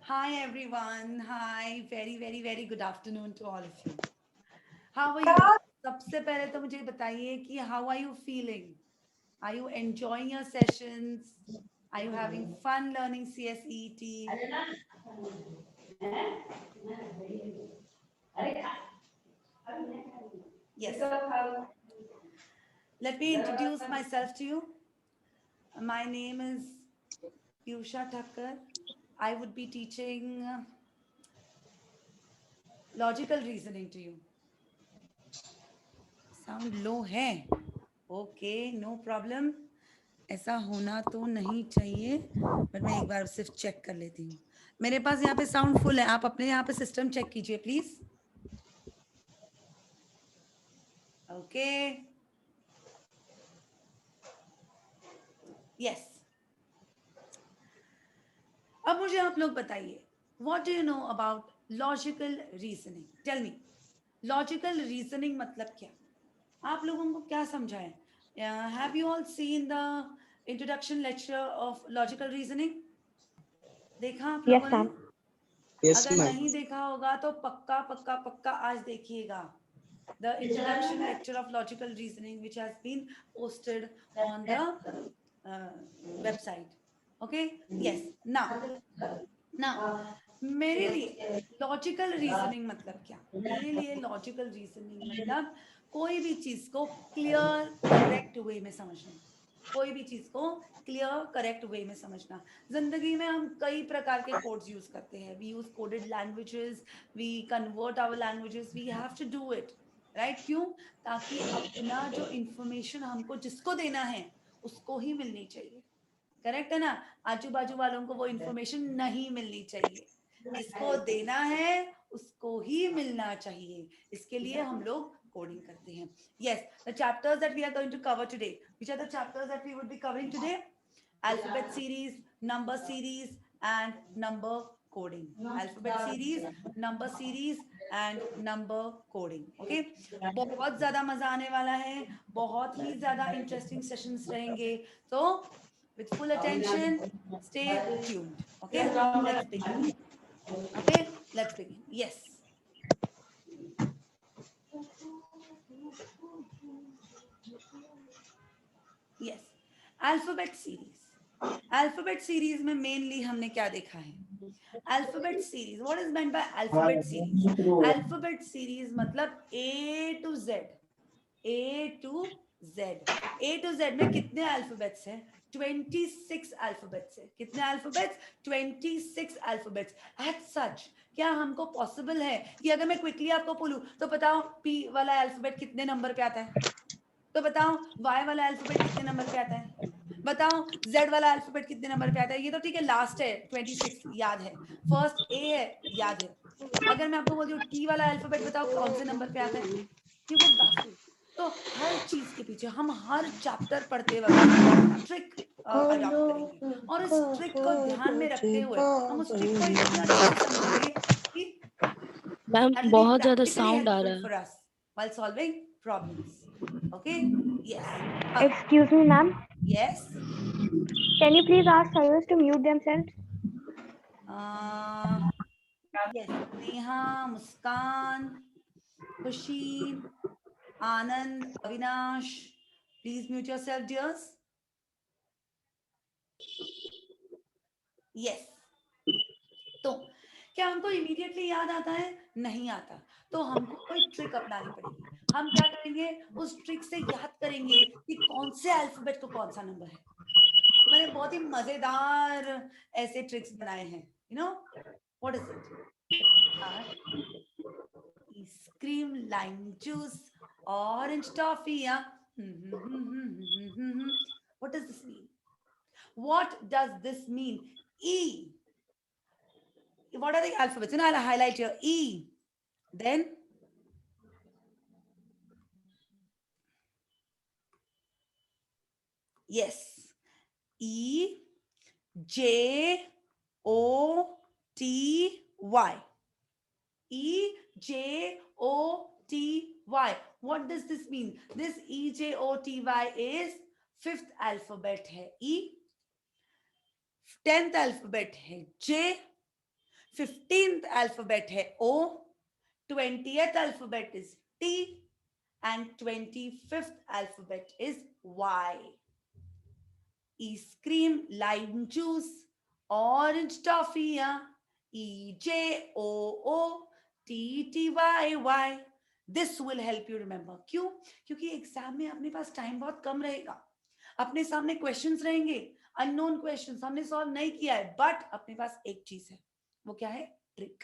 Hi everyone. Hi. Very very very good afternoon to all of you. How are you? सबसे पहले तो मुझे बताइए कि how are you feeling? Are you enjoying your sessions? Are you having fun learning CSET? Yes. Let me introduce myself to you. My name is Piyusha Thakkar. I would be teaching logical reasoning to you. Sound low है? Okay, no problem. ऐसा होना तो नहीं चाहिए, but मैं एक बार सिर्फ check कर लेती हूँ. मेरे पास यहाँ पे साउंड फुल है. आप अपने यहाँ पे सिस्टम चेक कीजिए प्लीज. Okay, yes. अब मुझे आप लोग बताइए, what do you know about logical reasoning? Tell me, logical reasoning मतलब क्या? आप लोगों को क्या समझा है? Have you all seen the introduction lecture of logical reasoning? देखा आप Yes, लोगों ने? ma'am. Yes, अगर ma'am. नहीं देखा होगा तो पक्का पक्का पक्का आज देखिएगा. The introduction lecture of logical reasoning, which has been posted on the website. Okay, yes. Now मेरे लिए लॉजिकल रीजनिंग मतलब क्या? मेरे लिए लॉजिकल रीजनिंग मतलब कोई भी चीज को क्लियर करेक्ट वे में समझना. कोई भी चीज को क्लियर करेक्ट वे में समझना. जिंदगी में हम कई प्रकार के कोड्स यूज करते हैं. We use coded languages, we convert our languages, we have to do it. Right? क्यों? ताकि अपना जो इंफॉर्मेशन हमको जिसको देना है उसको ही मिलनी चाहिए. करेक्ट है ना? आजू बाजू वालों को वो इंफॉर्मेशन नहीं मिलनी चाहिए. जिसको देना है उसको ही मिलना चाहिए. इसके लिए हम लोग कोडिंग करते हैं. Yes, the chapters that we are going to cover today. Which are the chapters that we would be covering today? Alphabet series, number series, and number coding. Alphabet series, number series, and number coding. Okay, बहुत ज्यादा मजा आने वाला है. बहुत ही ज्यादा interesting sessions रहेंगे. तो with full attention, stay tuned. Okay, let's begin. Okay, let's begin. Yes. Yes. Alphabet series. Alphabet series में mainly हमने क्या देखा है? Alphabet series. What is meant by alphabet series? Alphabet series मतलब A to Z. A to Z. A to Z में कितने alphabets हैं? 26 alphabets है. कितने अल्फाबेट्स? 26 अल्फाबेट्स. एट सच क्या हमको पॉसिबल है कि अगर मैं क्विकली आपको बोलूं तो बताओ P वाला अल्फाबेट कितने नंबर पे आता है? तो बताओ Y वाला अल्फाबेट कितने नंबर पे आता है? बताओ Z वाला अल्फाबेट कितने नंबर पे आता है? ये तो ठीक है, लास्ट है 26 याद है. फर्स्ट A है याद है. अगर मैं आपको बोलती हूँ T वाला अल्फाबेट बताओ कौन से नंबर पे आता है? You get baffled. तो हर चीज के पीछे हम हर चैप्टर पढ़ते वक्त ट्रिक अडॉप्ट करेंगे. और इस ट्रिक को ध्यान में रखते हुए हम उस ट्रिक को इतने अच्छे से समझेंगे कि मैम that will be बहुत ज्यादा practically साउंड आ helpful रहा है. for us while solving problems. Okay, yes. Excuse me, ma'am. Yes. Can you please ask others to mute themselves? uh, yes. Neha, Muskan, Khushi, Anand, Avinash, please mute yourself, dears. Yes. तो क्या हमको immediately याद आता है? नहीं आता. तो हमको कोई ट्रिक अपनानी पड़ेगी. हम क्या करेंगे? उस ट्रिक से याद करेंगे कि कौन से अल्फाबेट को कौन सा नंबर है. तो मैंने बहुत ही मजेदार ऐसे ट्रिक्स बनाए हैं. You know what is it? Ice cream, lime juice, orange toffee. What does this mean? What does this mean? E. What are the alphabets? I'll highlight here. E. Then yes. E, J, O, T, Y. E, J, O, T, Y. What does this mean? This E, J, O, T, Y is fifth alphabet है E. 10th alphabet है J. 15th alphabet है O, 20th alphabet is T, and 25th alphabet is Y. Ice cream, lime juice, orange toffee, EJOOTTYY. This will help you remember. क्यों? क्योंकि exam में अपने पास time बहुत कम रहेगा, अपने सामने क्वेश्चंस रहेंगे, अननोन क्वेश्चंस हमने सॉल्व नहीं किया है, बट अपने पास एक चीज है, वो क्या है? Trick.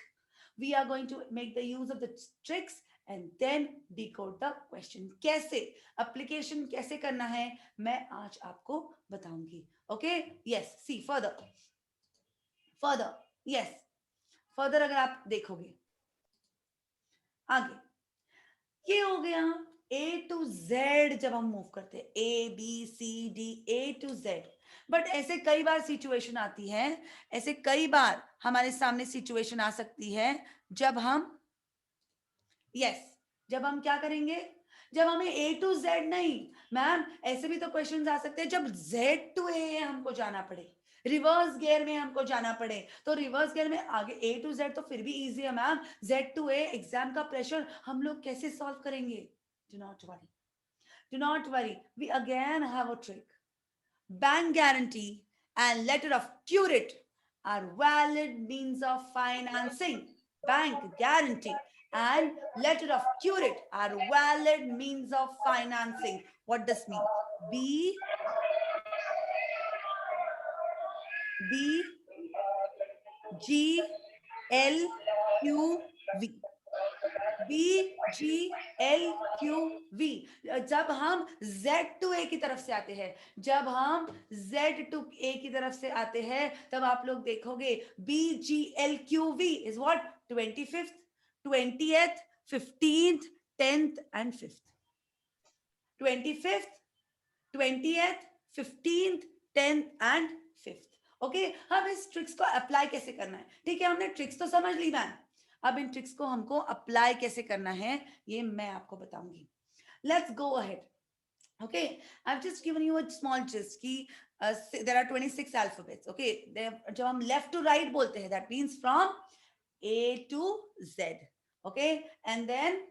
We are going to make the use of the tricks and then decode the question. कैसे application कैसे करना है मैं आज आपको बताऊंगी. Okay? Yes. See further. Yes. Further अगर आप देखोगे आगे, ये हो गया A to Z. जब हम मूव करते हैं A B C D A to Z, but ऐसे कई बार सिचुएशन आती है, ऐसे कई बार हमारे सामने सिचुएशन आ सकती है जब हम जब हम क्या करेंगे, जब हमें A to Z नहीं, मैम ऐसे भी तो क्वेश्चंस आ सकते हैं जब Z to A हमको जाना पड़े, रिवर्स गियर में हमको जाना पड़े, तो रिवर्स गियर में आगे A to Z तो फिर भी इजी है ma'am, Z to A exam का प्रेशर हम लोग कैसे सॉल्व करेंगे? Do not worry, we again have a trick. Bank guarantee and letter of curate are valid means of financing. Bank guarantee and letter of curate are valid means of financing. What does mean? B G L Q V. BGLQV. जब हम Z to A की तरफ से आते हैं, जब हम Z to A की तरफ से आते हैं, तब आप लोग देखोगे BGLQV is what? 25th, 20th, 15th, 10th and 5th. 25th, 20th, 15th, 10th and 5th. Okay, अब इस ट्रिक्स को अप्लाई कैसे करना है? ठीक है, हमने ट्रिक्स तो समझ ली मैम, अब इन ट्रिक्स को हमको अप्लाई कैसे करना है ये मैं आपको बताऊंगी. Let's go ahead. Okay, I've just given you a small gist कि there are 26 alphabets. Okay, जब हम left to right बोलते हैं, that means from A to Z. Okay, and then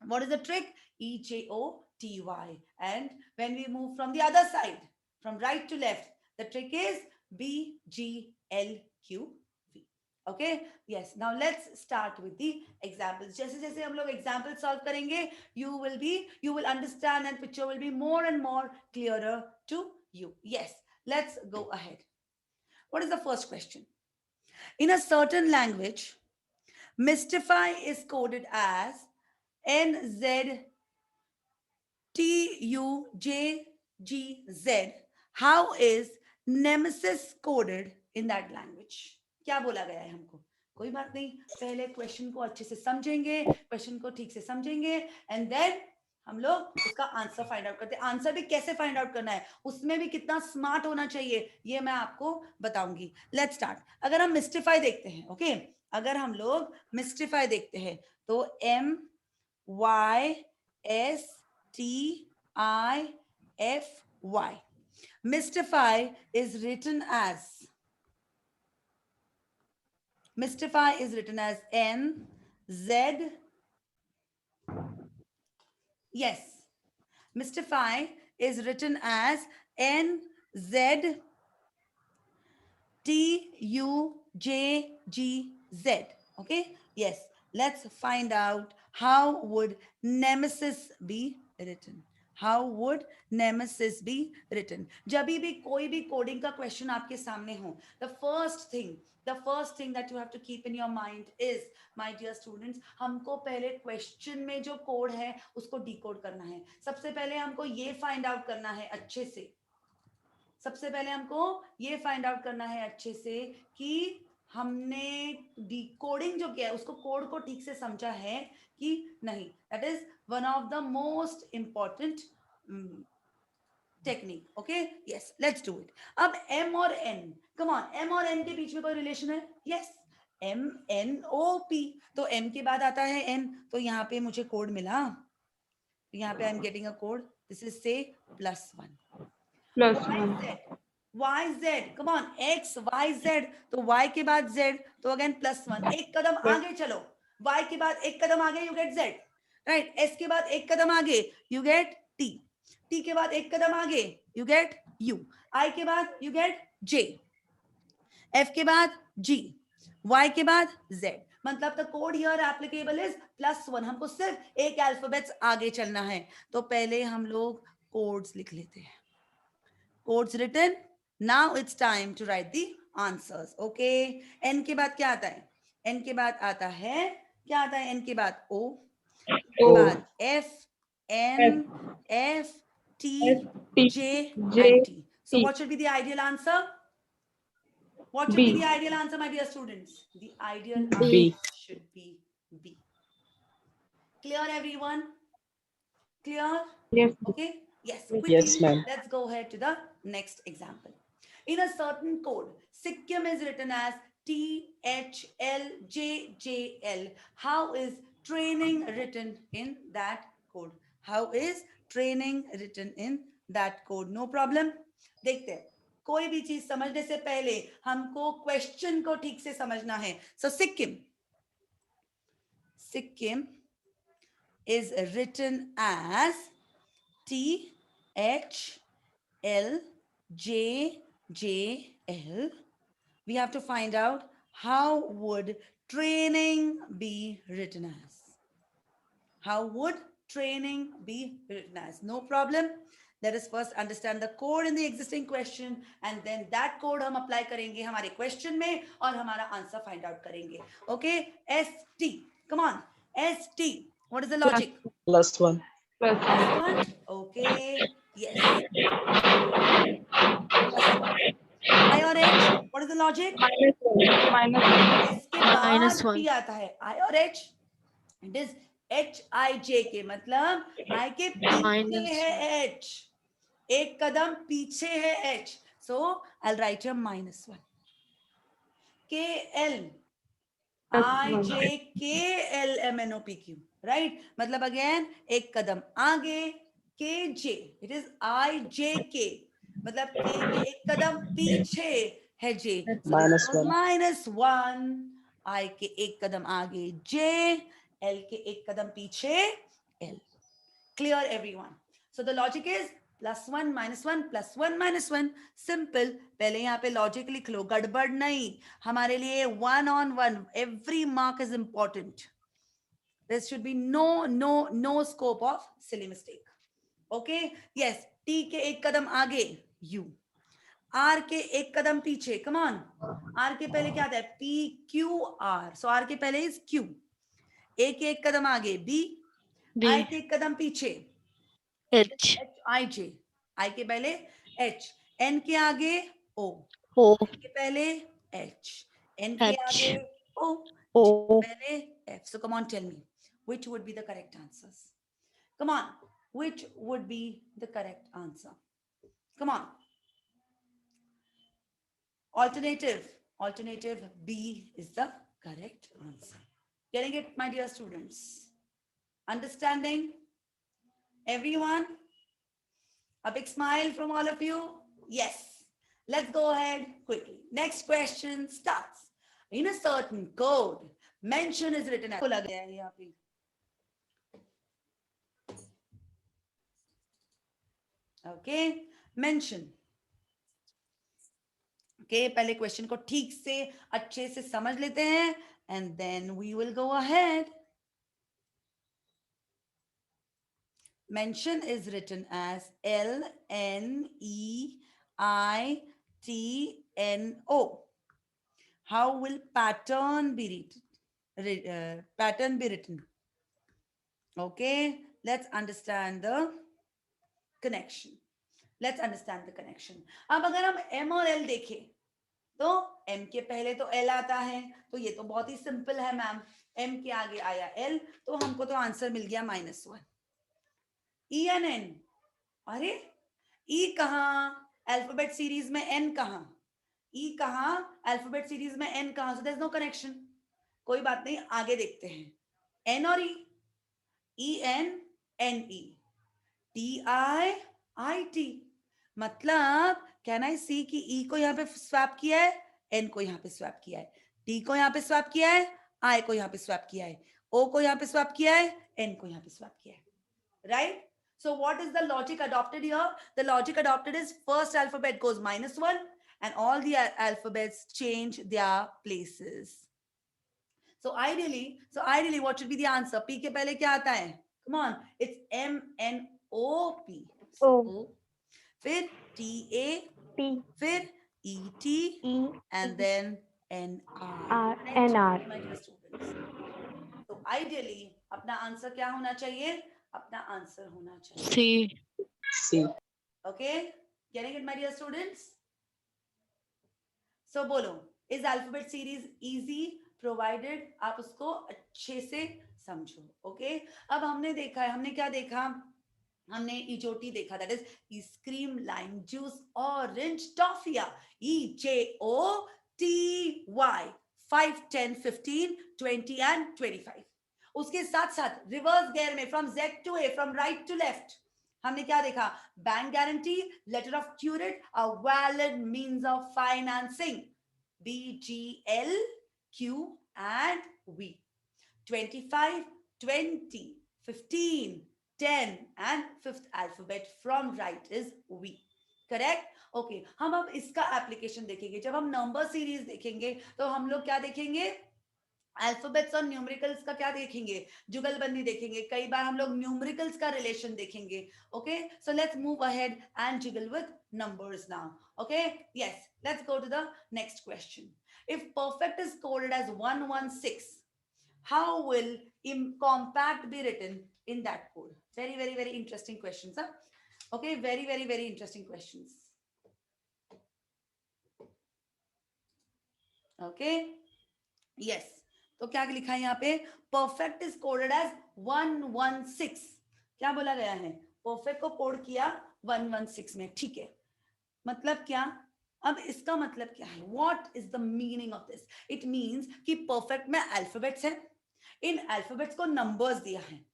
what is the trick? EJOTY. And when we move from the other side, from right to left, the trick is BGLQV. Okay, yes. Now let's start with the examples. जैसे जैसे हम लोग examples solve करेंगे, you will understand and picture will be more and more clearer to you. Yes, let's go ahead. What is the first question? In a certain language, Mystify is coded as NZTUJGZ. How is Nemesis coded in that language? क्या बोला गया है हमको? कोई बात नहीं, पहले question को अच्छे से समझेंगे, क्वेश्चन को ठीक से समझेंगे एंड देन हम लोग उसका आंसर फाइंड आउट करते हैं. आंसर भी कैसे फाइंड आउट करना है, उसमें भी कितना स्मार्ट होना चाहिए, ये मैं आपको बताऊंगी. Let's start. अगर हम मिस्टिफाई देखते हैं, ओके, अगर हम लोग मिस्टिफाई देखते हैं तो MYSTIFY. Mystify is written as NZ. Yes, Mystify is written as NZTUJGZ. Okay, yes. Let's find out how would Nemesis be written. How would Nemesis be written? जब भी कोई भी कोडिंग का क्वेश्चन आपके सामने हो, the first thing that you have to keep in your mind is, my dear students, हमको पहले क्वेश्चन में जो कोड है उसको डिकोड करना है. सबसे पहले हमको ये फाइंड आउट करना है अच्छे से, कि हमने डिकोडिंग जो किया है उसको, कोड को ठीक से समझा है कि नहीं. That is one of the most important technique. Okay, yes, let's do it. अब M और N, कम ऑन, M और N के बीच में कोई रिलेशन है? Yes, MNOP. तो M के बाद आता है N, तो यहाँ पे मुझे कोड मिला, यहाँ पे I am getting a code. This is से +1. Y Z, come on, X Y Z, तो वाई के बाद जेड, तो अगेन +1, एक कदम आगे चलो, वाई के बाद एक कदम आगे you get Z, right, S के बाद एक कदम आगे यू गेट टी, टी के बाद एक कदम आगे यू गेट यू, आई के बाद यू गेट जे, एफ के बाद जी, वाई के बाद जेड, मतलब the code here applicable is +1, हमको सिर्फ एक अल्फाबेट्स आगे चलना है, तो पहले हम लोग कोड्स लिख लेते हैं. Codes written. Now it's time to write the answers. Okay. N के बाद क्या आता है? N के बाद आता है, क्या आता है N के बाद? O. के बाद F, N, F, T, J, and T. So what should be the ideal answer? What should be the ideal answer, my dear students? The ideal answer should be B. Clear, everyone? Clear? Yes. Okay. Yes. Quickly, Yes, ma'am. let's go ahead to the next example. In a certain code, Sikkim is written as THLJJL. How is training written in that code? How is training written in that code? No problem. देखते हैं. कोई भी चीज समझने से पहले हमको question को ठीक से समझना है. So Sikkim is written as THLJJL. We have to find out how would training be written as. How would training be written as? No problem. Let us first understand the code in the existing question and then that code हम apply करेंगे हमारे question में और हमारा answer find out करेंगे. Okay? ST. Come on. ST. What is the logic? +1. +1. Okay. Yes. +1. I or H. What is the logic? इसके बाद T आता है. I or H. It is HIJ के मतलब I के पीछे है H. एक कदम पीछे है H. So I'll write here -1. KL. IJKLMNOPQ. Right? मतलब again एक कदम आगे KJ. It is IJK. मतलब K के एक कदम पीछे है J. So -1. I के एक कदम आगे J. L के एक कदम पीछे L. Clear, everyone? So the logic is +1 -1 +1 -1. Simple. पहले यहाँ पे logic लिख लो, गड़बड़ नहीं. हमारे लिए 1 on 1. Every mark is important. There should be no scope of silly mistake. Okay? Yes. T के एक कदम आगे U. R के एक कदम पीछे. Come on. R के पहले क्या आता है? PQR. So R के पहले is Q. A के एक कदम आगे B. I के एक कदम पीछे H. HIJ. I के पहले H. N के आगे O. O. N के पहले H. N के H. आगे O. O. G के पहले F. So come on, tell me, which would be the correct answers? Come on, which would be the correct answer? Come on. Alternative B is the correct answer. Getting it, my dear students? Understanding? Everyone? A big smile from all of you? Yes. Let's go ahead quickly. Next question starts. In a certain code, mention is written as. Okay, mention. Okay, पहले question को ठीक से अच्छे से समझ लेते हैं and then we will go ahead. Mention is written as LNEITNO. How will pattern be written? Okay, let's understand the connection. Let's understand the connection. अब अगर हम M और L देखें तो M के पहले तो L आता है, तो ये तो बहुत ही सिंपल है मैम. M के आगे आया L, तो हमको तो आंसर मिल गया -1. E and N. अरे E कहाँ? अल्फाबेट सीरीज में N कहाँ? E कहाँ? अल्फाबेट सीरीज में N कहाँ? So there's no connection. कोई बात नहीं, आगे देखते हैं. N और E. ENNE. TIIT. मतलब कैन आई सी कि ई को यहाँ पे स्वैप किया है, एन को यहाँ पे स्वैप किया है, टी को यहाँ पे स्वैप किया है, आई को यहाँ पे स्वैप किया है, ओ को यहाँ पे स्वैप किया है, एन को यहाँ पे स्वैप किया है, right? So what is the logic adopted here? The logic adopted is first alphabet goes -1 and all the alphabets change their places. So ideally what should be the answer? P के पहले क्या आता है? Come on, it's MNOP. So O. फिर TA, P. फिर ET, E. and then NR. R. Correct, NR. my dear students. So ideally अपना answer क्या होना चाहिए? अपना आंसर होना चाहिए C. Okay, getting it, my dear students? So बोलो, is alphabet series easy provided आप उसको अच्छे से समझो. Okay, अब हमने देखा है, हमने क्या देखा? हमने इजोटी देखा, that is ice-cream, lime juice, orange, toffee. EJOTY 5, 10, 15, 20 and 25. उसके साथ साथ रिवर्स गेयर में from Z to A, from right to left, हमने क्या देखा? Bank guarantee, letter of credit, a valid means of financing, BGL, Q and V. 25, 20, 15, 10 and fifth alphabet from right is V. Correct? Okay, हम अब इसका application देखेंगे. जब हम number series देखेंगे तो हम लोग क्या देखेंगे? अल्फाबेट्स और न्यूमेरिकल्स का क्या देखेंगे? जुगलबंदी देखेंगे. कई बार हम लोग न्यूमेरिकल्स का रिलेशन देखेंगे. Okay, so let's move ahead and juggle with numbers now. Okay, yes, let's go to the next question. If perfect is coded as 116, how will compact be written in that code? Very, very, very interesting questions. Huh? Okay, very, very, very interesting questions. Okay, yes. तो क्या लिखा है यहाँ पे? Perfect is coded as 116. क्या बोला गया है? परफेक्ट को कोड किया 116 में. ठीक है, मतलब क्या? अब इसका मतलब क्या है? What is the meaning of this? It means कि परफेक्ट में अल्फाबेट्स है, इन अल्फाबेट्स को नंबर्स दिया है.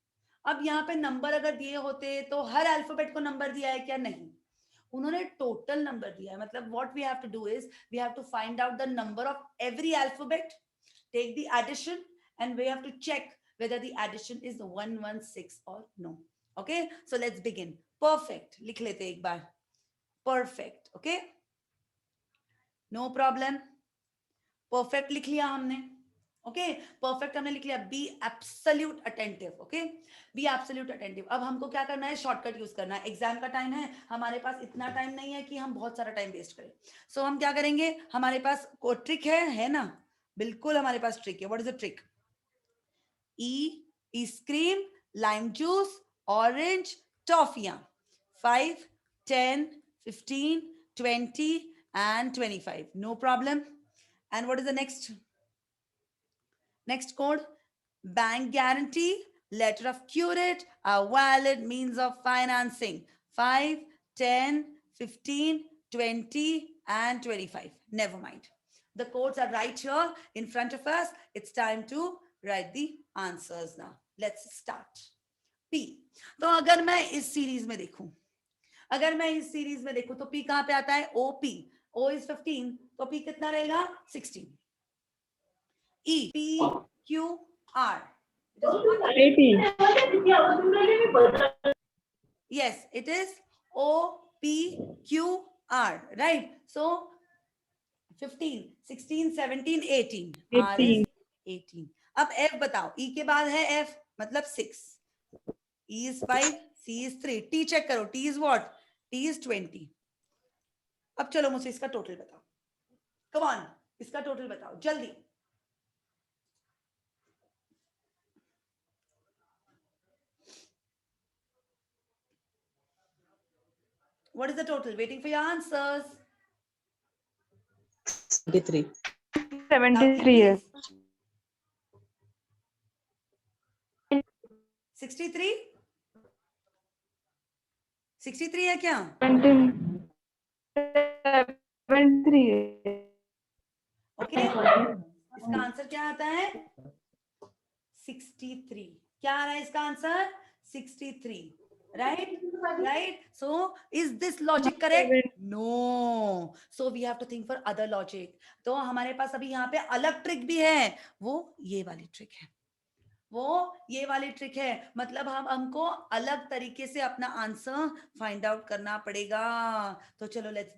अब यहाँ पे नंबर अगर दिए होते तो हर अल्फाबेट को नंबर दिया है क्या? नहीं, उन्होंने टोटल नंबर दिया है. मतलब what we have to do is we have to find out the number of every alphabet, take the addition, and we have to check whether the addition is 116 or no. Okay, so let's begin. Perfect लिख लेते एक बार. Perfect. Okay, no problem. Perfect लिख लिया हमने. Okay, perfect हमने लिख लिया. B absolute attentive. Okay, B absolute attentive. अब हमको क्या करना है? शॉर्टकट यूज करना है. एग्जाम का टाइम है, हमारे पास इतना टाइम नहीं है कि हम बहुत सारा टाइम वेस्ट करें. सो हम क्या करेंगे? हमारे पास कोई ट्रिक है ना? बिल्कुल हमारे पास ट्रिक है. What is the trick? E ice cream, lime juice, orange, टॉफियां. 5, 10, 15, 20 and 25. No problem. And what is the next? Next code, bank guarantee, letter of curate, a valid means of financing. 5, 10, 15, 20 and 25. Never mind. The codes are right here in front of us. It's time to write the answers now. Let's start. P. तो अगर मैं इस series में देखूं, तो P कहां पे आता है? OP. O is 15, तो P कितना रहेगा? 16. E, P, Q, R. 18. Yes, it is O, P, Q, R. Right? So 15, 16, 17, 18. R is 18. अब F बताओ. E के बाद है F, मतलब 6. E is 5, C is 3. T check करो. T is what? T is 20. अब चलो मुझसे इसका टोटल बताओ. Come on, इसका टोटल बताओ जल्दी. What is the total? Waiting for your answers. 73. 73 years. 63? 63 है क्या? 73 years. ओके, इसका आंसर क्या आता है? 63. क्या आ रहा है इसका answer? 63. right? So is this logic correct? No. So we have to think for other logic. तो हमारे पास अभी यहाँ पे अलग ट्रिक भी है, वो ये वाली ट्रिक है, वो ये वाली ट्रिक है। मतलब हमको अलग तरीके से अपना आंसर फाइंड आउट करना पड़ेगा। तो चलो लेट्स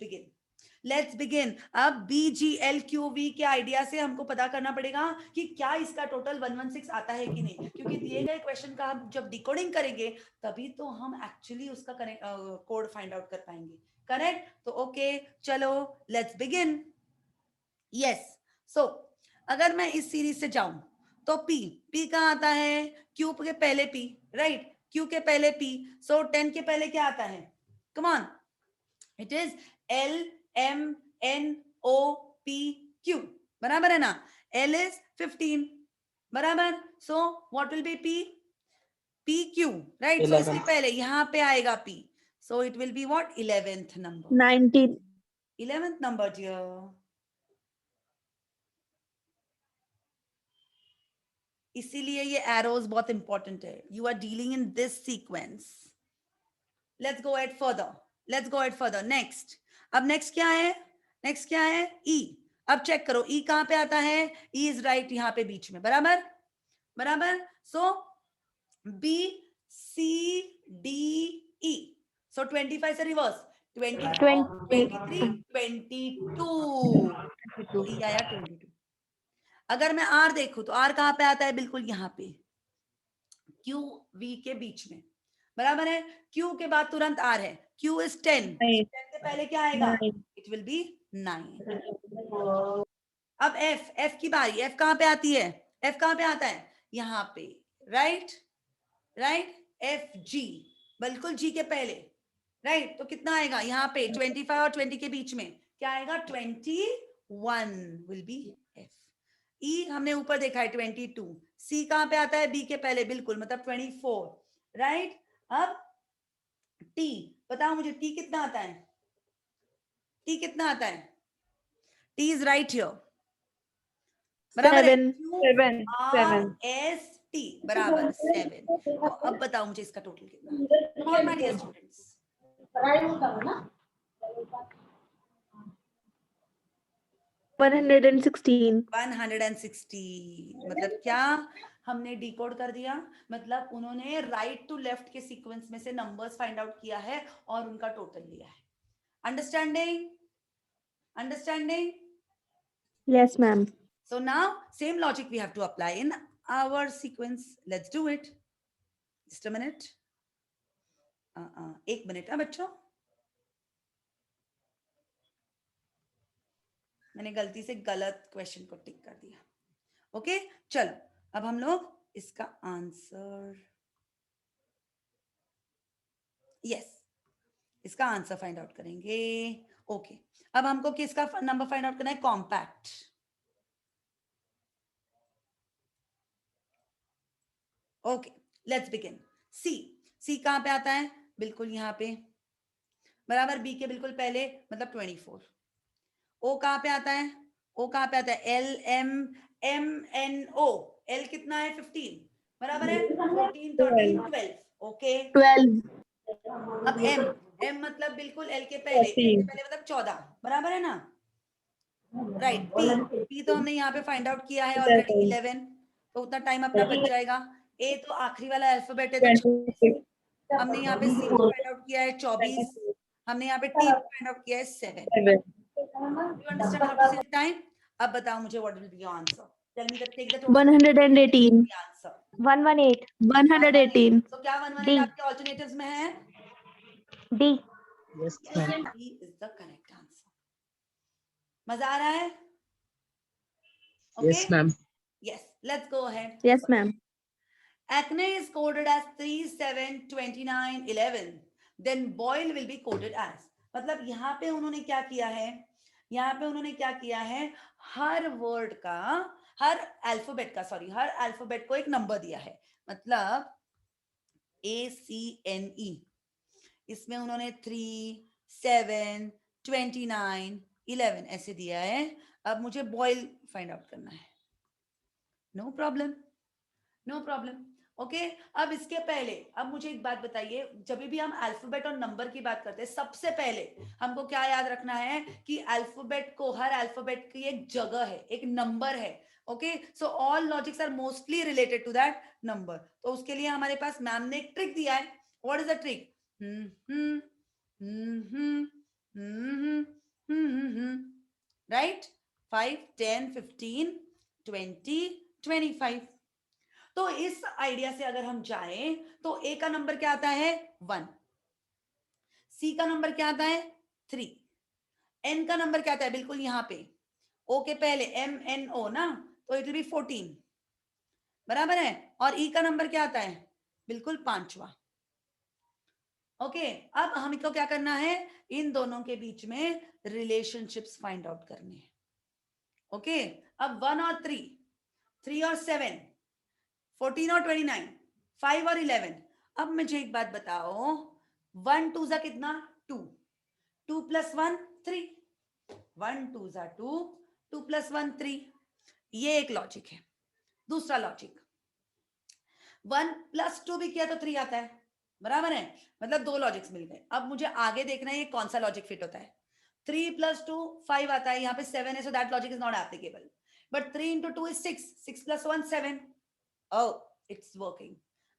बिगिन। अब BGLQV के आइडिया से हमको पता करना पड़ेगा कि क्या इसका टोटल 116 आता है कि नहीं, क्योंकि दिए गए क्वेश्चन का हम जब डिकोडिंग करेंगे तभी तो हम एक्चुअली उसका कोड फाइंड आउट कर पाएंगे। करेक्ट? तो ओके, चलो लेट्स बिगिन। यस, सो अगर मैं इस सीरीज से जाऊं तो P कहाँ आता है? Q के पहले P, राइट? Q के पहले P, सो 10 के पहले क्या आता है? Come on, it is LMNOPQ, बराबर है ना? L is 15, बराबर? So what will be PQ, right? So इसके पहले यहाँ पे आएगा P, so it will be what? 11th number, 19. 11th number dear. इसीलिए ये एरोज बहुत इंपॉर्टेंट है। You are dealing in this sequence. Let's go at further, next. अब नेक्स्ट क्या है? E। अब चेक करो E कहां पे आता है? E इज राइट यहाँ पे बीच में, बराबर? सो BCDE, सो 25 से रिवर्स 24, 23, 22, E आया 22। अगर मैं R देखूं तो R कहां पे आता है? बिल्कुल यहाँ पे QV के बीच में, बराबर है? Q के बाद तुरंत R है, Q इज 10, 10 के पहले क्या आएगा? It will B 9। अब F की बारी। F कहां पे आती है? F कहां पे आता है? यहाँ पे, राइट? FG, बिल्कुल G के पहले, राइट? तो कितना आएगा यहाँ पे? 25 और 20 के बीच में क्या आएगा? 21 विल बी F। E हमने ऊपर देखा है 22। C कहां पे आता है? B के पहले, बिल्कुल, मतलब 24, राइट? अब T, बताओ मुझे T कितना आता है? T इज राइट हियर, बराबर है? QRST, बराबर 7। तो अब बताओ मुझे इसका टोटल कितना? Come on my dear students. 116. 116 मतलब क्या? हमने डिकोड कर दिया, मतलब उन्होंने राइट टू लेफ्ट के सीक्वेंस में से नंबर्स फाइंड आउट किया है और उनका टोटल लिया है। Understanding? Yes, ma'am. So now same logic we have to apply in our sequence. Let's do it. Just a minute. 1 minute है बच्चों, मैंने गलती से गलत क्वेश्चन को टिक कर दिया। ओके, चलो अब हम लोग इसका आंसर, इसका आंसर फाइंड आउट करेंगे। ओके, अब हमको किसका नंबर फाइंड आउट करना है? Compact. Okay, let's begin. C कहां पे आता है? बिल्कुल यहाँ पे, बराबर? बी के बिल्कुल पहले, मतलब 24। ओ कहां पे आता है? LMNO, एल कितना है? 15, बराबर है? 14, 13, 12, ओके। 12. अब M मतलब बिल्कुल L के पहले, मतलब 14, बराबर है ना? राइट। P तो हमने यहाँ पे फाइंड आउट किया है ऑलरेडी 11, तो उतना टाइम अपना बच जाएगा। A तो आखिरी वाला अल्फाबेट है, तो 26। हमने यहाँ पे C फाइंड आउट किया है 24, हमने यहाँ पे T फाइंड आउट किया है 7। You understand how to save time? अब बताओ मुझे what will be your answer? Tell me take the total 118. answer. 118. 118. So क्या 118 D. आपके alternatives में है? D. Yes, ma'am. D is the correct answer. मजा आ रहा है? Yes, ma'am. Yes, let's go ahead. Yes, ma'am. Acne is coded as 3, 7, 29, 11. Then boil will be coded as, मतलब यहाँ पे उन्होंने क्या किया है? हर वर्ड का, हर अल्फाबेट को एक नंबर दिया है। मतलब ACNE, इसमें उन्होंने 3, 7, 29, 11 ऐसे दिया है। अब मुझे बॉयल फाइंड आउट करना है। No problem. ओके अब इसके पहले अब मुझे एक बात बताइए, जब भी हम अल्फाबेट और नंबर की बात करते हैं सबसे पहले हमको क्या याद रखना है कि अल्फाबेट को, हर अल्फाबेट की एक जगह है, एक नंबर है। Okay so all logics are mostly related to that number. तो उसके लिए हमारे पास मैम ने एक ट्रिक दिया है। What is the trick? Right, 5 10 15 20 25। तो इस आइडिया से अगर हम जाएं तो ए का नंबर क्या आता है 1, सी का नंबर क्या आता है 3, एन का नंबर क्या आता है बिल्कुल यहाँ पे ओ के पहले MNO ना, तो इट विल बी 14 बराबर है। और ई का नंबर क्या आता है बिल्कुल 5वां। ओके अब हमको क्या करना है, इन दोनों के बीच में रिलेशनशिप्स फाइंड आउट करने हैं। ओके अब 1 और 3, 3 और 7, 14 और 29, 5 और 11। अब मुझे एक बात बताओ, 1 2 जा कितना 2, 2 प्लस 1 3, 1 2 जा 2, 2 प्लस 1 3। ये एक लॉजिक है। दूसरा लॉजिक, 1 प्लस 2 भी किया तो 3 आता है, बराबर है, मतलब दो लॉजिक्स मिल गए। अब मुझे आगे देखना है ये कौन सा लॉजिक फिट होता है। 3 प्लस 2 5 आता है, यहाँ पे 7 है, so that logic is not applicable. But 3 into 2 is 6, 6 plus 1 7। Oh, it's working.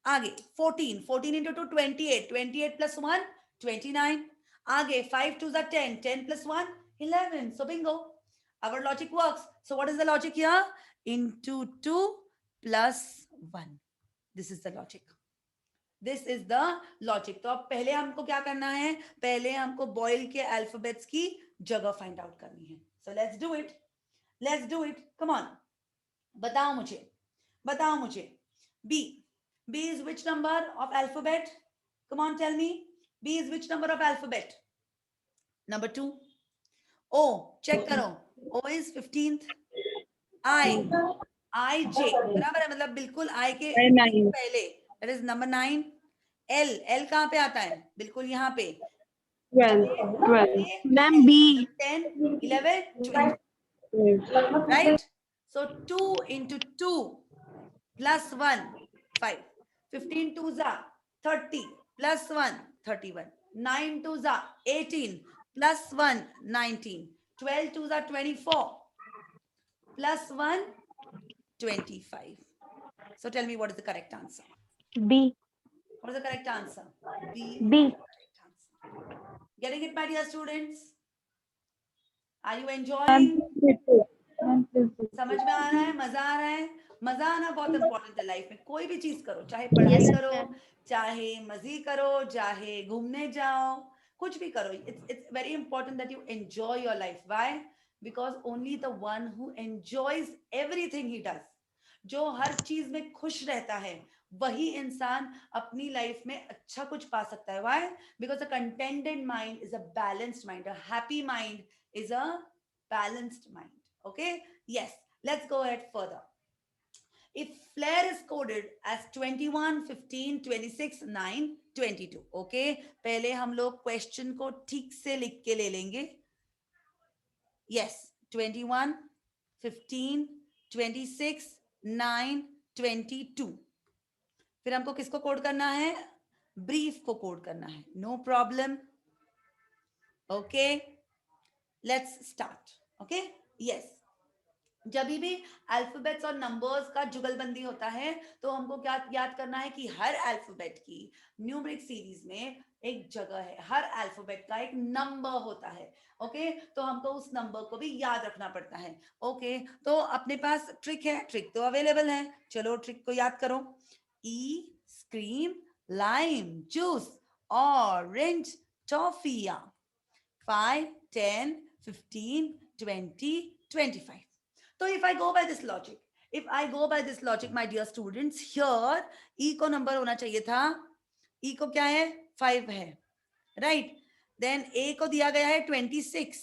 आगे 14, 14 into 2 28, 28 plus 1 29। आगे 5 2 are 10, 10 plus 1 11। So bingo, our logic works. So what is the logic here? Into 2 plus 1. This is the logic. This is the logic. तो अब पहले हमको क्या करना है, पहले हमको बॉयल के अल्फाबेट्स की जगह फाइंड आउट करनी है। So let's do it, let's do it, come on, बताओ मुझे, बताओ मुझे। B, B is which number of alphabet? Come on tell me, B is which number of alphabet? Number 2। O check करो, O is 15th। आई जे बराबर है, मतलब बिल्कुल आई के पहले, that is number 9। L, L कहाँ पे आता है बिल्कुल यहाँ पे 12 Ma'am, B. 10 11 20, right? So 2 into 2 plus 1 5, 15 2 za 30 plus 1 31, 9 2 za 18 plus 1 19, 12 2 za 24 plus 1 25. So tell me what is the correct answer? B. What is the correct answer? B. B. Correct answer. Getting it, my dear students? Are you enjoying? समझ में आ रहा है, मजा आ रहा है? मजा आना बहुत इंपॉर्टेंट है लाइफ में। कोई भी चीज करो, चाहे पढ़ाई करो, चाहे मजे करो, चाहे घूमने जाओ, कुछ भी करो, it's very important that you enjoy your life. Why? Because only the one who enjoys everything he does, जो हर चीज में खुश रहता है, वही इंसान अपनी लाइफ में अच्छा कुछ पा सकता है। Why? Because a contented mind is a balanced mind. A happy mind is a balanced mind. Okay? Yes. Let's go ahead further. If flare is coded as 21, 15, 26, 9, 22. Okay? पहले हम लोग क्वेश्चन को ठीक से लिख के ले लेंगे। Yes. 21, 15, 26, 9, 22। फिर हमको किसको कोड करना है? ब्रीफ को कोड करना है। No problem. Okay let's start. Okay yes, जब भी अल्फाबेट्स और नंबर्स का जुगलबंदी होता है तो हमको क्या याद करना है कि हर अल्फाबेट की न्यूमेरिक सीरीज में एक जगह है, हर अल्फाबेट का एक नंबर होता है। ओके तो हमको उस नंबर को भी याद रखना पड़ता है। ओके तो अपने पास ट्रिक है, ट्रिक तो अवेलेबल है, चलो ट्रिक को याद करो। ई scream lime juice orange टॉफिया 5 10 15 20 25। So if I go by this logic, if I go by this logic, my dear students, here E को नंबर होना चाहिए था, E को क्या है 5 है, right? Then A को दिया गया है 26.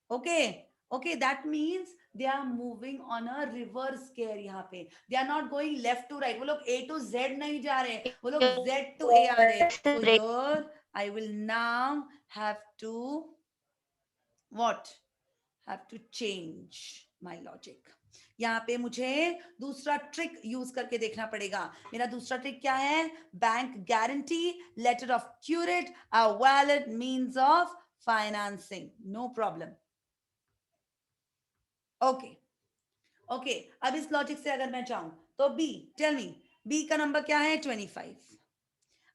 Okay, okay, that means they are moving on a reverse gear यहाँ पे, they are not going left to right, वो लोग A to Z नहीं जा रहे, वो लोग Z to A आ रहे। So here I will now have to what? Have to change my logic. यहाँ पे मुझे दूसरा ट्रिक यूज करके देखना पड़ेगा। मेरा दूसरा ट्रिक क्या है? Bank guarantee, letter of credit, a valid means of financing. No problem. Okay okay, अब इस लॉजिक से अगर मैं चाहूं तो बी, टेल मी, बी का नंबर क्या है? 25।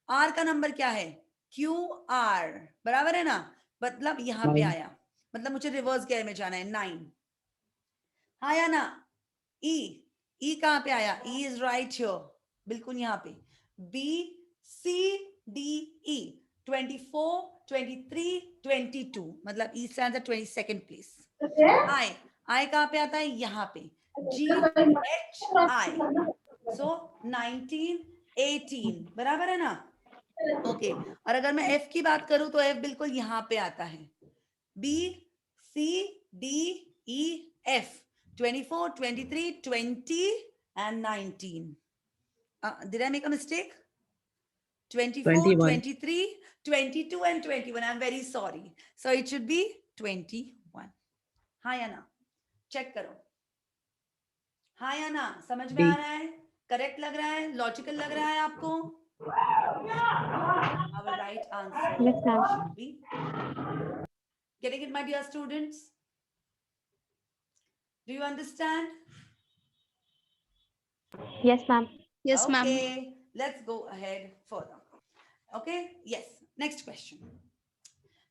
आर का नंबर क्या है? क्यू आर, बराबर है ना? मतलब यहां पे 9. आया, मतलब मुझे रिवर्स गेयर में जाना है। 9 आया ना? ई, ई कहां पे आया? ई इज राइट हियर, बिल्कुल यहां पे। बी सी डी ई, 24, 23, 22, मतलब E stands at 22nd place. I, I कहां पे आता है? यहां पे। जी एच आई, सो 19, 18, बराबर है ना? ओके और अगर मैं एफ की बात करूं तो एफ बिल्कुल यहां पे आता है। B C D E F, 24, 23, 20 and 19. Did I make a mistake? 24, 21. 23, 22 and 21. I'm very sorry. So it should be 21. हाँ या ना? चेक करो। हाँ या ना? समझ में आ D. रहा है? करेक्ट लग रहा है? लॉजिकल लग रहा है आपको? Our right answer Yes, ma'am. should be. Getting it, my dear students? Do you understand? Yes, ma'am. Yes, ma'am. Okay, let's go ahead further. Okay, yes, next question.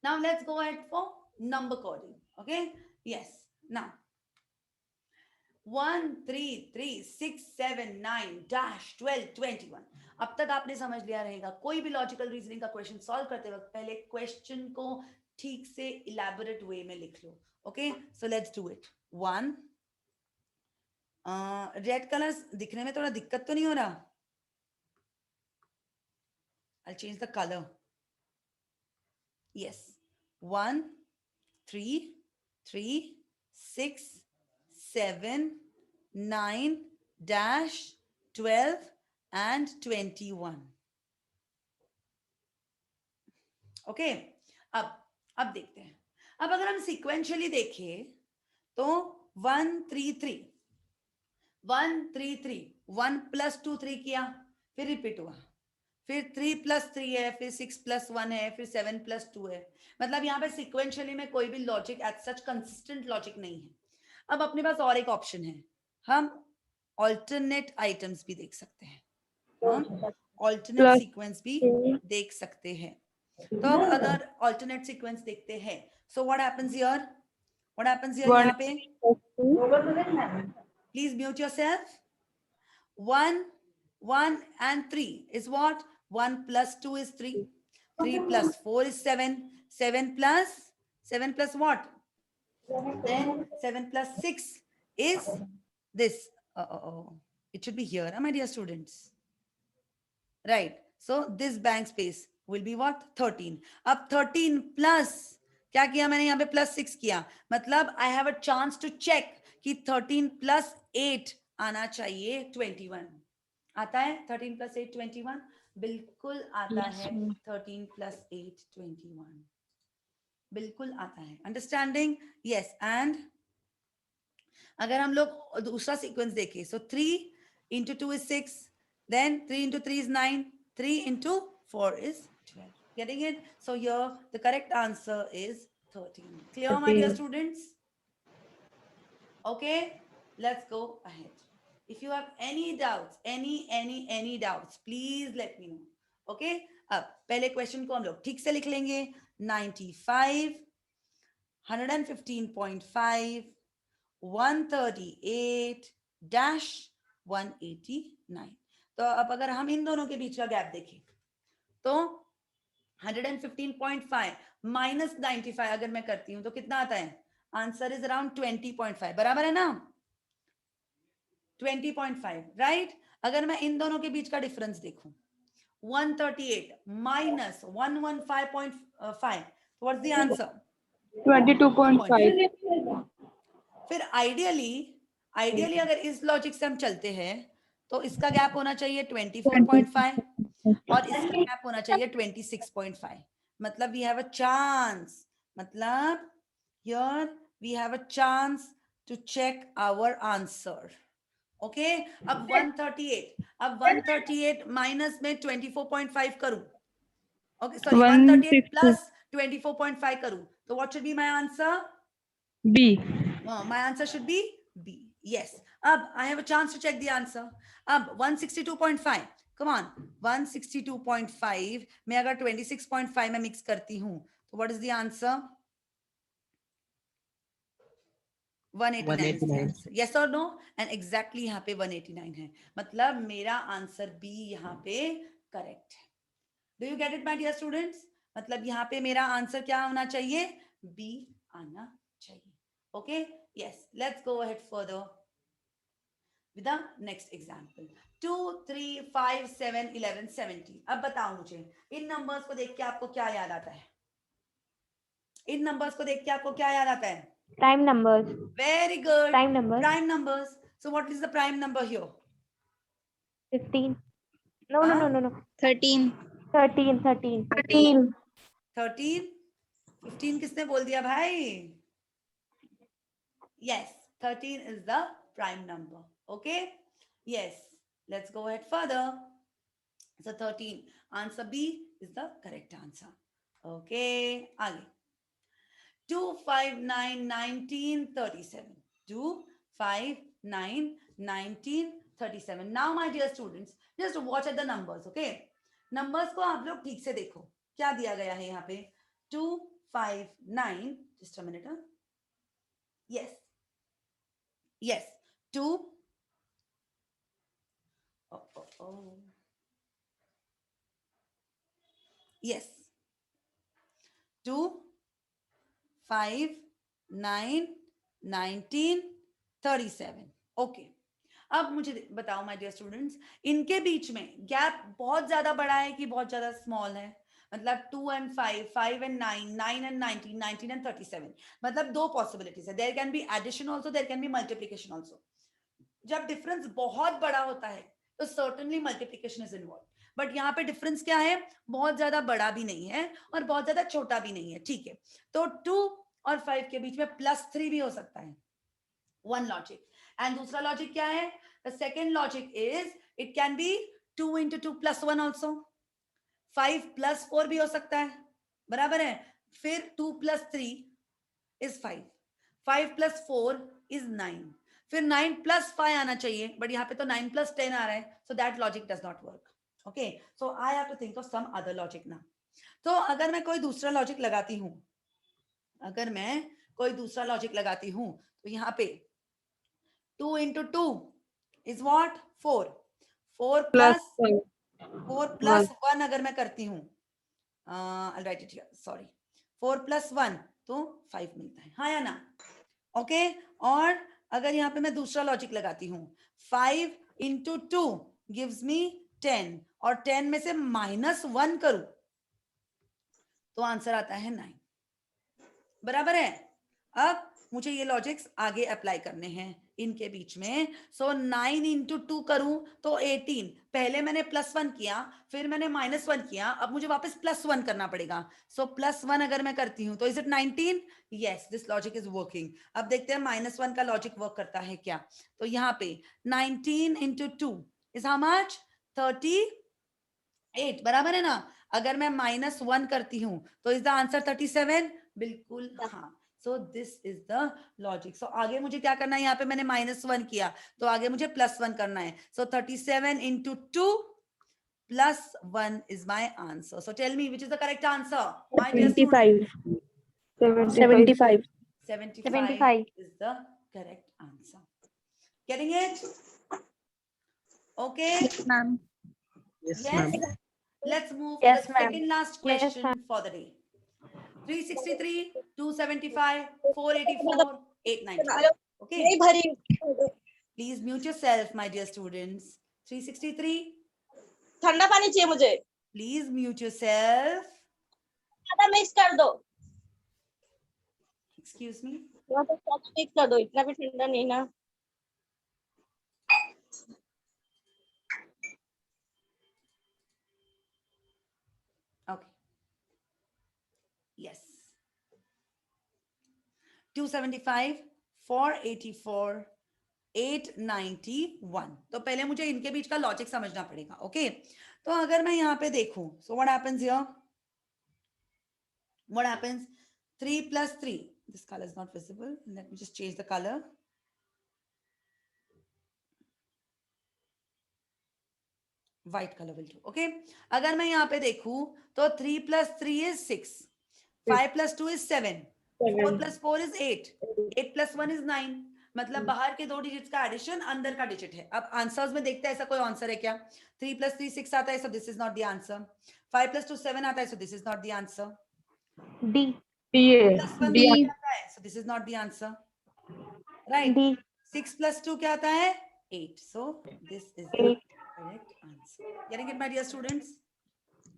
Now let's go ahead for number coding. Okay, yes. Now 1, 3, 3, 6, 7, 9, dash 12, 21. अब तक आपने समझ लिया रहेगा। कोई भी logical reasoning का question solve करते वक्त पहले क्वेश्चन को ठीक से इलैबोरेट वे में लिख लो। Okay, so let's do it. 1, red colour दिखने में थोड़ा दिक्कत तो नहीं हो रहा? I'll change the color. Yes. 1, 3, 3, 6, 7, 9, dash 12 and 21. Okay, अब देखते हैं। अब अगर हम सीक्वेंशियली देखें तो 1, 3, 3, 1, 3, 3, 1 + 2, 3 किया, फिर रिपीट हुआ, फिर 3 + 3 है, फिर 6 + 1 है, फिर 7 + 2 है। मतलब यहाँ पे सीक्वेंशियली में कोई भी logic as such consistent logic नहीं है। अब अपने पास और एक ऑप्शन है, हम ऑल्टरनेट आइटम्स भी देख सकते हैं, हम ऑल्टरनेट Plus सीक्वेंस भी 2. देख सकते हैं। तो अब अगर ऑल्टरनेट सीक्वेंस देखते हैं, so what happens here? What happens here? 1 यहाँ पे plus 2. Please mute yourself. 1, 1 and 3 is what? 1 plus 2 is 3. 3 plus 4 is 7. 7 plus what? Then 7 plus 6 is this. It should be here, my dear students. Right. So this blank space will be what? 13. अब 13 plus क्या किया मैंने यहाँ पे? +6 किया, मतलब I have a chance to check कि 13 plus 8 आना चाहिए 21। आता है 13 plus 8 21? बिल्कुल आता Yes, है। ma'am. 13 plus 8 21 बिल्कुल आता है। अंडरस्टैंडिंग? यस। एंड अगर हम लोग दूसरा सीक्वेंस देखें, सो 3 into 2 is 6, then 3 into 3 is 9, 3 into 4 is 12. Getting it? So here the correct answer is 13. Clear, my dear 13. students? Okay, let's go ahead. If you have any doubts, any doubts, please let me know. Okay, अब पहले question को हम लोग ठीक से लिख लेंगे। 95, 115.5, 138-189। तो अब अगर हम इन दोनों के बीच का गैप देखें तो 115.5 माइनस 95 अगर मैं करती हूं तो कितना आता है? आंसर इज अराउंड 20.5, बराबर है ना? 20.5, राइट? अगर मैं इन दोनों के बीच का डिफरेंस देखूं, 138 माइनस 115.5, व्हाट्स द आंसर? 22.5. फिर आइडियली अगर इस लॉजिक से हम चलते हैं तो इसका गैप होना चाहिए 24.5 और इसका गैप होना चाहिए 26.5। मतलब वी हैव अ चांस, मतलब here we have a chance to check our answer. Okay, अब 138, अब 138 माइनस में 24.5 करूं. Okay, sorry, 138 plus 24.5 करूं. So what should be my answer? B. My answer should be B. Yes. Ab I have a chance to check the answer. Ab 162.5. Come on. 162.5 में अगर 26.5 में mix करती हूँ, तो what is the answer? 189 is the answer. Yes or no? And exactly यहाँ पे 189 है. मतलब मेरा answer B यहाँ पे correct है. Do you get it, my dear students? मतलब यहाँ पे मेरा आंसर क्या होना चाहिए? B आना चाहिए. Okay? Yes. Let's go ahead further with the next example. 2, 3, 5, 7, 11, 70. अब बताओ मुझे इन नंबर्स को देख के आपको क्या याद आता है? इन नंबर्स को देख के आपको क्या याद आता है? Prime numbers. Very good. Prime numbers. Prime numbers. So what is the prime number here? 15. No. 13. 13. 13. 15 किसने बोल दिया भाई? Yes, 13 is the prime number. Okay? Yes. Let's go ahead further. So 13. Answer B is the correct answer. Okay. आगे. 2, 5, 9, 19, 37. 2, 5, 9, 19, 37. Now, my dear students, just watch at the numbers. Okay? Numbers को आप लोग ठीक से देखो. क्या दिया गया है यहाँ पे? 2, 5, 9. Just a minute. Yes. Yes. 2. Oh. Yes. 2, 5, 9, 19, 37. Okay. अब मुझे बताओ माय डियर स्टूडेंट्स, इनके बीच में गैप बहुत ज्यादा बड़ा है कि बहुत ज्यादा स्मॉल है? मतलब 2 and 5, 5 and 9, 9 and 19, 19 and 37. मतलब दो पॉसिबिलिटीज है. There can be addition also, there can be multiplication also. जब डिफरेंस बहुत बड़ा होता है तो certainly multiplication is involve. But यहाँ पे डिफरेंस क्या है? बहुत ज्यादा बड़ा भी नहीं है और बहुत ज्यादा छोटा भी नहीं है. ठीक है, तो 2 और 5 के बीच में +3 भी हो सकता है. One logic. एंड दूसरा लॉजिक क्या है? The second logic is it can be 2 into 2 + 1 also. 5 + 4 भी हो सकता है. बराबर है. फिर 2 + 3 is 5. 5 + 4 is 9. फिर 9 + 5 आना चाहिए, बट यहाँ पे तो 9 + 10 आ रहा है. So that logic does not work. Okay, so I have to think of some other logic ना. तो अगर मैं कोई दूसरा लॉजिक लगाती हूँ, तो यहाँ पे 2 into 2 is what? 4. 4 plus 1 अगर मैं करती हूँ, I'll write it here, sorry. 4 + 1 तो 5 मिलता है. हाँ या ना? ओके. और अगर यहाँ पे मैं दूसरा लॉजिक लगाती हूँ, 5 into 2 gives me 10 और 10 में से -1 करूं तो आंसर आता है 9. बराबर है. अब मुझे ये लॉजिक्स आगे अप्लाई करने हैं इनके बीच में. सो 9 into 2 करूं तो 18. पहले मैंने +1 किया, फिर मैंने -1 किया, अब मुझे वापस +1 करना पड़ेगा. सो +1 अगर मैं करती हूं तो is it 19? Yes, this logic is working. अब देखते हैं -1 का लॉजिक वर्क करता है क्या. तो यहाँ पे 19 into 2 इज हाउ मच? 38. बराबर है ना? अगर मैं -1 करती हूं तो इज द आंसर 37? बिल्कुल हाँ. So this is the logic. So आगे मुझे क्या करना है? यहाँ पे मैंने -1 किया तो आगे मुझे +1 करना है. सो 37 into 2 + 1 is my answer. So tell me which is the correct answer, my dear students. 75. 75 is the correct answer. Getting it? Okay. Ma'am. Yes, Yes. ma'am. Let's move Yes, to the ma'am. second last Yes, question ma'am. for the day. 363, 275, 484, 890. Okay. Please mute yourself, my dear students. 363. ठंडा पानी चाहिए मुझे. Please mute yourself. आधा mix कर दो. Excuse me. थोड़ा सा sauce mix कर दो, इतना भी ठंडा नहीं ना. Okay. Yes. 275, 484, 891. तो पहले मुझे इनके बीच का लॉजिक समझना पड़ेगा. ओके, तो अगर मैं यहाँ पे देखूं, so what happens here? What happens? 3 plus 3. This color is not visible. Let me just change the color. White color will do. Okay. अगर मैं यहाँ पे देखूं तो 3 plus 3 is 6. 5 plus 2 is 7. 4 plus 4 is 8. 8 plus 1 is 9. मतलब बाहर के दो डिजिट्स का एडिशन अंदर का डिजिट है. अब आंसर्स में देखते हैं ऐसा कोई आंसर है क्या? 3 plus 3 6 आता है, so this is not the answer. 5 plus 2 7 आता है, so this is not the answer. D. 2 plus 1 D. 3 आता है, so this is not the answer. Right. D. 6 plus 2 क्या आता है? 8. So this is the 8. correct answer. Getting it, my dear students?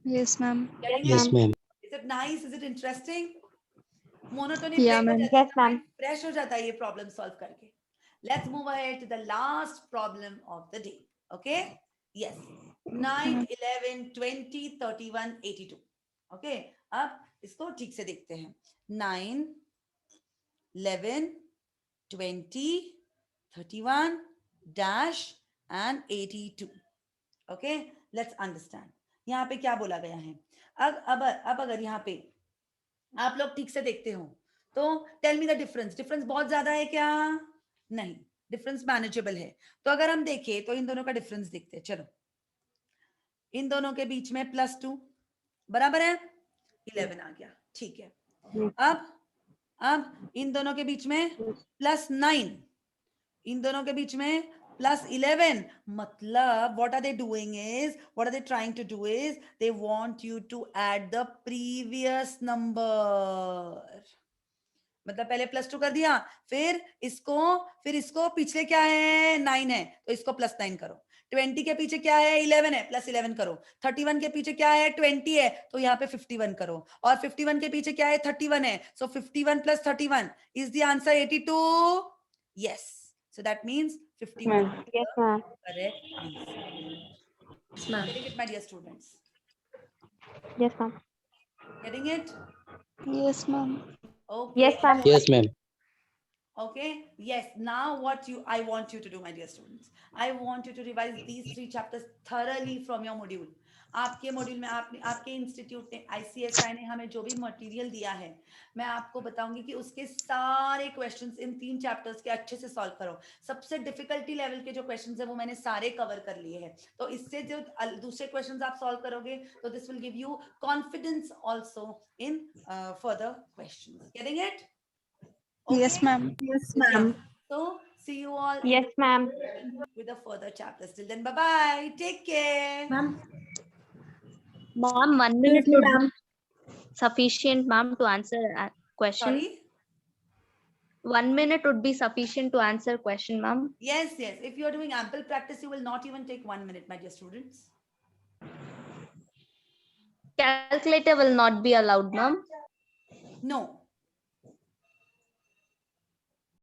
Yes, ma'am. Getting Yes, it? ma'am. Is it nice? Is it interesting? Monotony Yeah, break हो ma'am. जाता है, Yes, ma'am. fresh हो जाता है ये problem solve करके. Let's move ahead to the last problem of the day. Okay? Yes. 9, 11, 20, 31, 82. Okay? अब इसको ठीक से देखते हैं. 9, 11, 20, 31, dash and 82. Okay? Let's understand. यहाँ पे क्या बोला गया है? अब अगर यहाँ पे आप लोग ठीक से देखते हो तो tell me the difference. Difference बहुत ज्यादा है क्या? नहीं, डिफरेंस मैनेजेबल है. तो अगर हम देखें तो इन दोनों का डिफरेंस देखते हैं. चलो, इन दोनों के बीच में +2 बराबर है 11 आ गया. ठीक है. अब इन दोनों के बीच में +9, इन दोनों के बीच में +11. मतलब what are they doing is, what are they trying to do is, they want you to add the previous number. मतलब पहले +2 कर दिया, फिर इसको पीछे क्या है? 9 है, तो इसको +9 करो. 20 के पीछे क्या है? 11 है, +11 करो. 31 के पीछे क्या है? 20 है, तो यहाँ पे 51 करो. और 51 के पीछे क्या है? 31 है. So 51 plus 31 is the answer 82. Yes. So that means 51 is Yes, the ma'am. correct answer. Yes, ma'am. Getting it, my dear students? Yes, ma'am. Getting it? Yes, ma'am. Okay. Yes, ma'am. Yes, ma'am. Okay. Yes. Now I want you to do, my dear students. I want you to revise these 3 chapters thoroughly from your module. आपके module में आपके institute ने ICSI ने हमें जो भी material दिया है, मैं आपको बताऊंगी कि उसके सारे क्वेश्चंस इन 3 चैप्टर्स के अच्छे से सॉल्व करो. सबसे डिफिकल्टी लेवल के जो क्वेश्चंस है वो मैंने सारे कवर कर लिए हैं. तो इससे जो दूसरे क्वेश्चंस आप सॉल्व करोगे तो this will give you confidence also in further questions. Getting it? Yes, ma'am. Yes, ma'am. So see you all Yes, ma'am. with the further chapters. Till then, bye bye. Take care. Ma'am, 1 minute would be sufficient, ma'am, to answer a question. Sorry. 1 minute would be sufficient to answer question, ma'am. Yes. If you are doing ample practice, you will not even take 1 minute, my dear students. Calculator will not be allowed, ma'am. No.